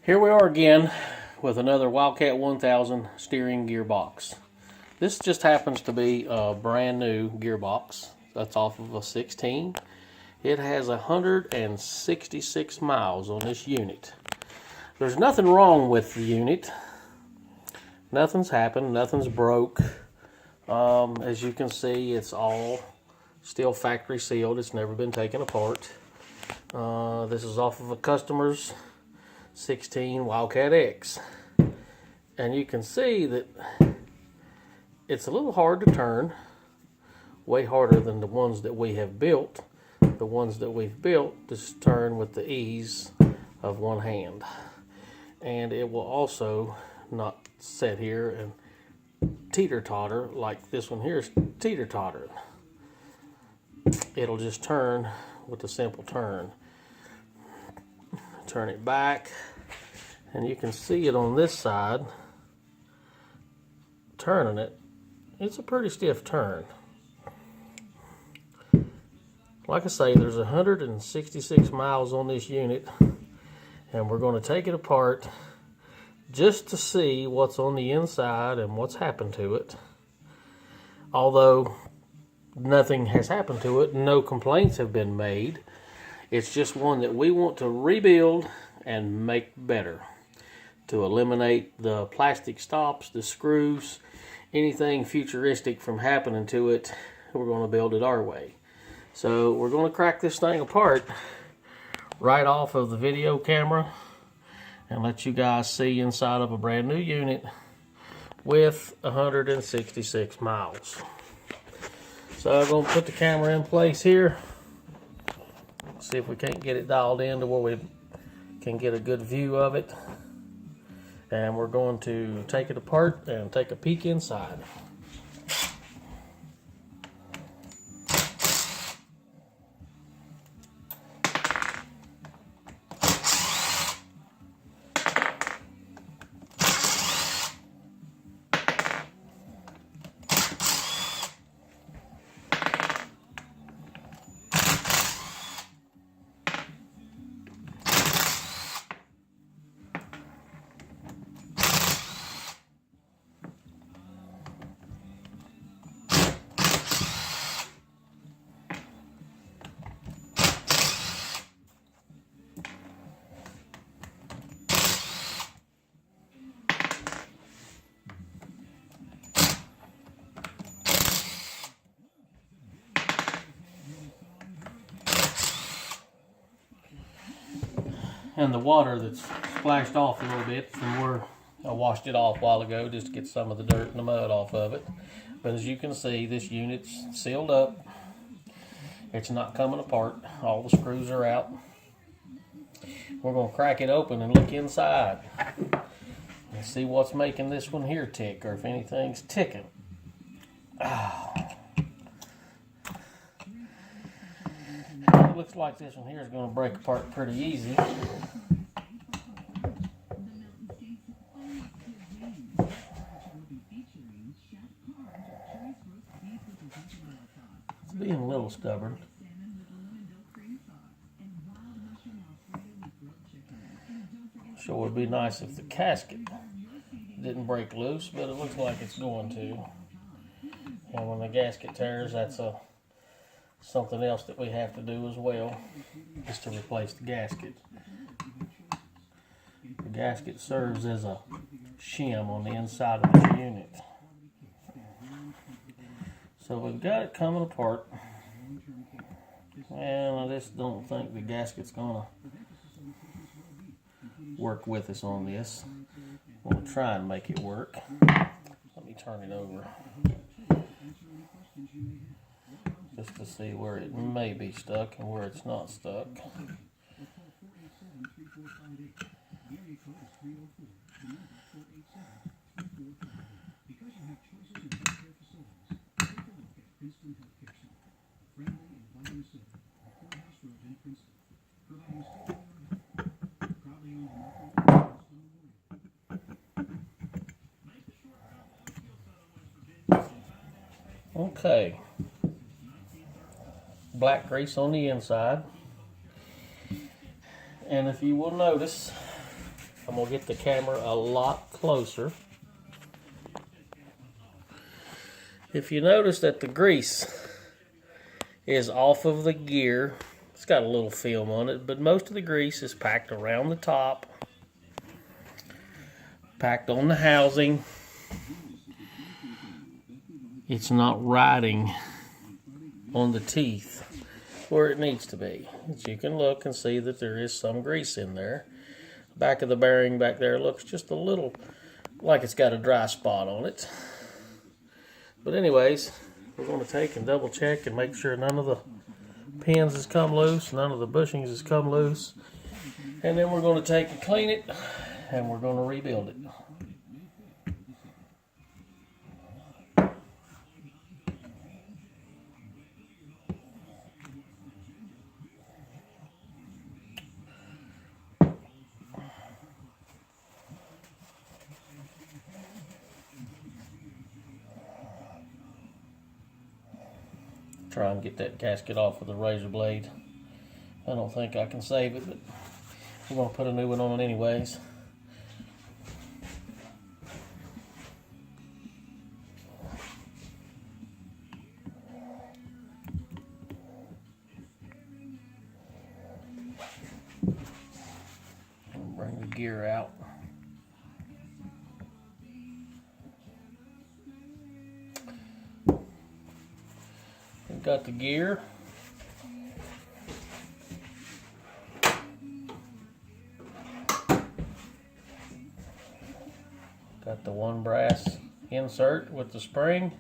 Here we are again with another Wildcat 1000 steering gearbox. This just happens to be a brand new gearbox. That's off of a 16. It has 166 miles on this unit. There's nothing wrong with the unit. Nothing's happened, nothing's broke. As you can see, it's all still factory sealed. It's never been taken apart. This is off of a customer's 16 Wildcat X. And you can see that it's a little hard to turn, way harder than the ones that we have built. The ones that we've built just turn with the ease of one hand. And it will also not sit here and teeter-totter like this one here is teeter-tottering. It'll just turn with a simple turn. Turn it back, and you can see it on this side turning it. It's a pretty stiff turn. Like I say, there's 166 miles on this unit, and we're going to take it apart just to see what's on the inside and what's happened to it. Although nothing has happened to it, no complaints have been made. It's just one that we want to rebuild and make better, to eliminate the plastic stops, the screws, anything futuristic from happening to it. We're going to build it our way. So we're going to crack this thing apart right off of the video camera and let you guys see inside of a brand new unit with 166 miles. So I'm going to put the camera in place here. See if we can't get it dialed in to where we can get a good view of it. And we're going to take it apart and take a peek inside. And the water that's splashed off a little bit from where I washed it off a while ago just to get some of the dirt and the mud off of it. But as you can see, this unit's sealed up. It's not coming apart. All the screws are out. We're going to crack it open and look inside and see what's making this one here tick, or if anything's ticking. It looks like this one here is going to break apart pretty easy. It's being a little stubborn. Sure would be nice if the gasket didn't break loose, but it looks like it's going to. And when the gasket tears, that's something else that we have to do as well, is to replace the gasket. The gasket serves as a shim on the inside of the unit. So we've got it coming apart, and I just don't think the gasket's gonna work with us on this. We'll try and make it work. Let me turn it over just to see where it may be stuck and where it's not stuck. Okay. Black grease on the inside. And if you will notice, I'm going to get the camera a lot closer. If you notice that the grease is off of the gear, it's got a little film on it, but most of the grease is packed around the top, packed on the housing. It's not riding on the teeth where it needs to be. As you can look and see that there is some grease in there. Back of the bearing back there looks just a little like it's got a dry spot on it. But anyways, we're going to take and double check and make sure none of the pins has come loose, none of the bushings has come loose. And then we're going to take and clean it, and we're going to rebuild it. Try and get that gasket off with a razor blade. I don't think I can save it, but we're going to put a new one on it anyways. Bring the gear out. We've got the gear. Got the one brass insert with the spring.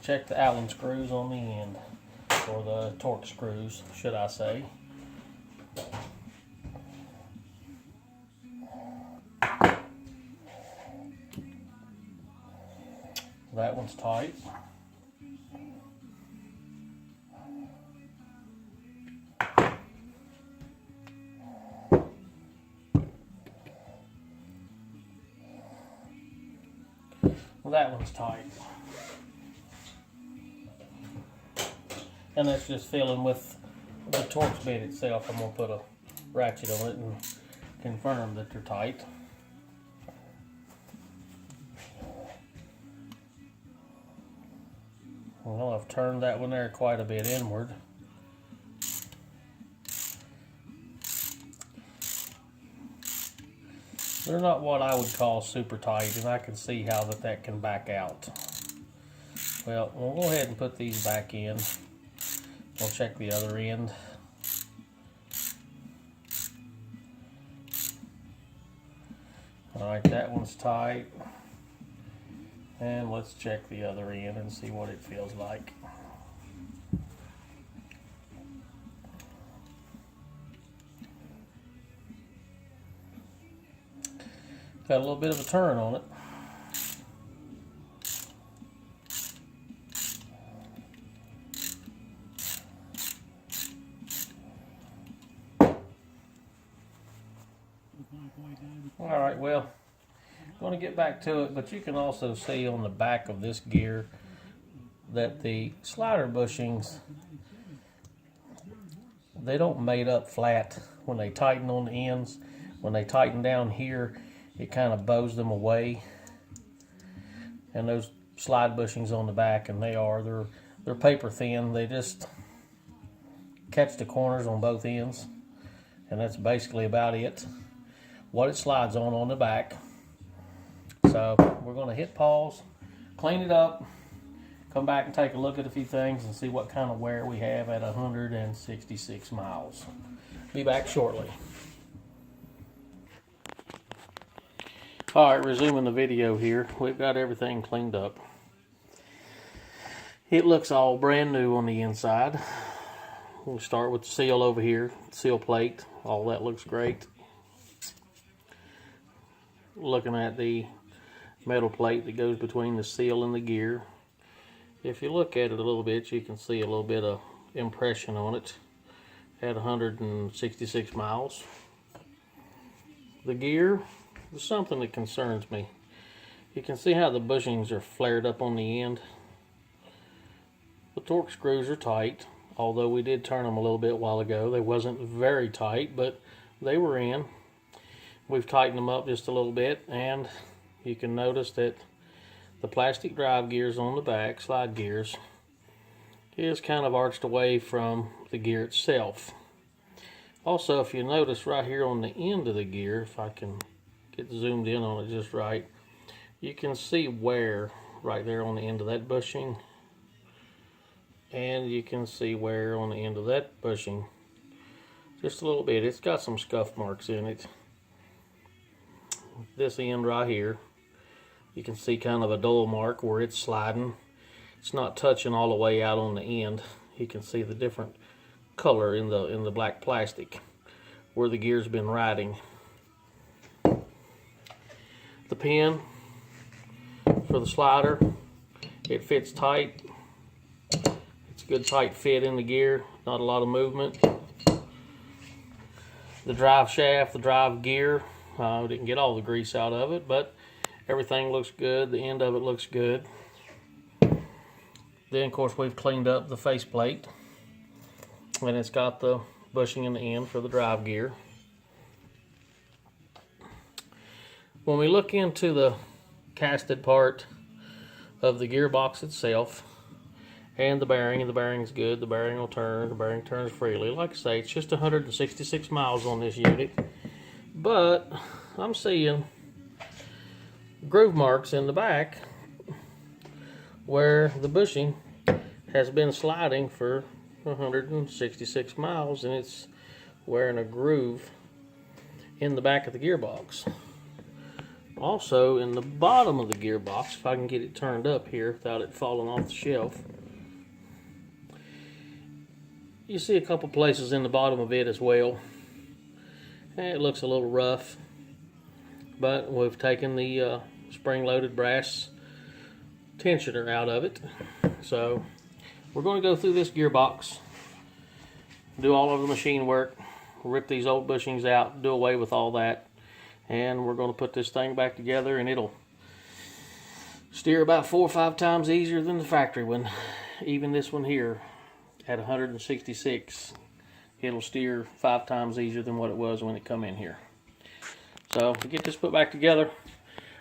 Check the Allen screws on the end, or the torque screws, should I say. That one's tight. Well, that one's tight. And that's just filling with the Torx bit itself. I'm going to put a ratchet on it and confirm that they're tight. Well, I've turned that one there quite a bit inward. They're not what I would call super tight, and I can see how that can back out. Well, we'll go ahead and put these back in. We'll check the other end. Alright, that one's tight. And let's check the other end and see what it feels like. Got a little bit of a turn on it. Alright, well, I'm going to get back to it, but you can also see on the back of this gear that the slider bushings, they don't mate up flat when they tighten on the ends. When they tighten down here, it kind of bows them away. And those slide bushings on the back, and they're paper thin. They just catch the corners on both ends, and that's basically about it. What it slides on the back. So we're going to hit pause, clean it up, come back and take a look at a few things and see what kind of wear we have at 166 miles. Be back shortly. Alright, resuming the video here. We've got everything cleaned up. It looks all brand new on the inside. We'll start with the seal over here, seal plate. All that looks great. Looking at the metal plate that goes between the seal and the gear. If you look at it a little bit, you can see a little bit of impression on it at 166 miles. The gear is something that concerns me. You can see how the bushings are flared up on the end. The torque screws are tight, although we did turn them a little bit a while ago. They wasn't very tight, but they were in. We've tightened them up just a little bit, and you can notice that the plastic drive gears on the back, slide gears, is kind of arched away from the gear itself. Also, if you notice right here on the end of the gear, if I can get zoomed in on it just right, you can see wear right there on the end of that bushing, and you can see wear on the end of that bushing just a little bit. It's got some scuff marks in it. This end right here, you can see kind of a dull mark where it's sliding. It's not touching all the way out on the end. You can see the different color in the black plastic where the gear's been riding. The pin for the slider, it fits tight. It's a good tight fit in the gear, not a lot of movement. The drive shaft, the drive gear, we didn't get all the grease out of it, but everything looks good. The end of it looks good. Then of course we've cleaned up the faceplate, and it's got the bushing in the end for the drive gear. When we look into the casted part of the gearbox itself and the bearing's good. The bearing will turn. The bearing turns freely. Like I say, it's just 166 miles on this unit, but I'm seeing groove marks in the back where the bushing has been sliding for 166 miles, and it's wearing a groove in the back of the gearbox. Also, in the bottom of the gearbox, if I can get it turned up here without it falling off the shelf, you see a couple places in the bottom of it as well. And it looks a little rough, but we've taken the spring-loaded brass tensioner out of it. So we're going to go through this gearbox, do all of the machine work, rip these old bushings out, do away with all that, and we're going to put this thing back together, and it'll steer about 4 or 5 times easier than the factory one. Even this one here at 166, it'll steer 5 times easier than what it was when it come in here. So to get this put back together,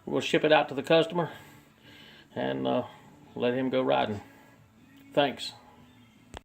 we're going to ship it out to the customer and let him go riding. Thanks.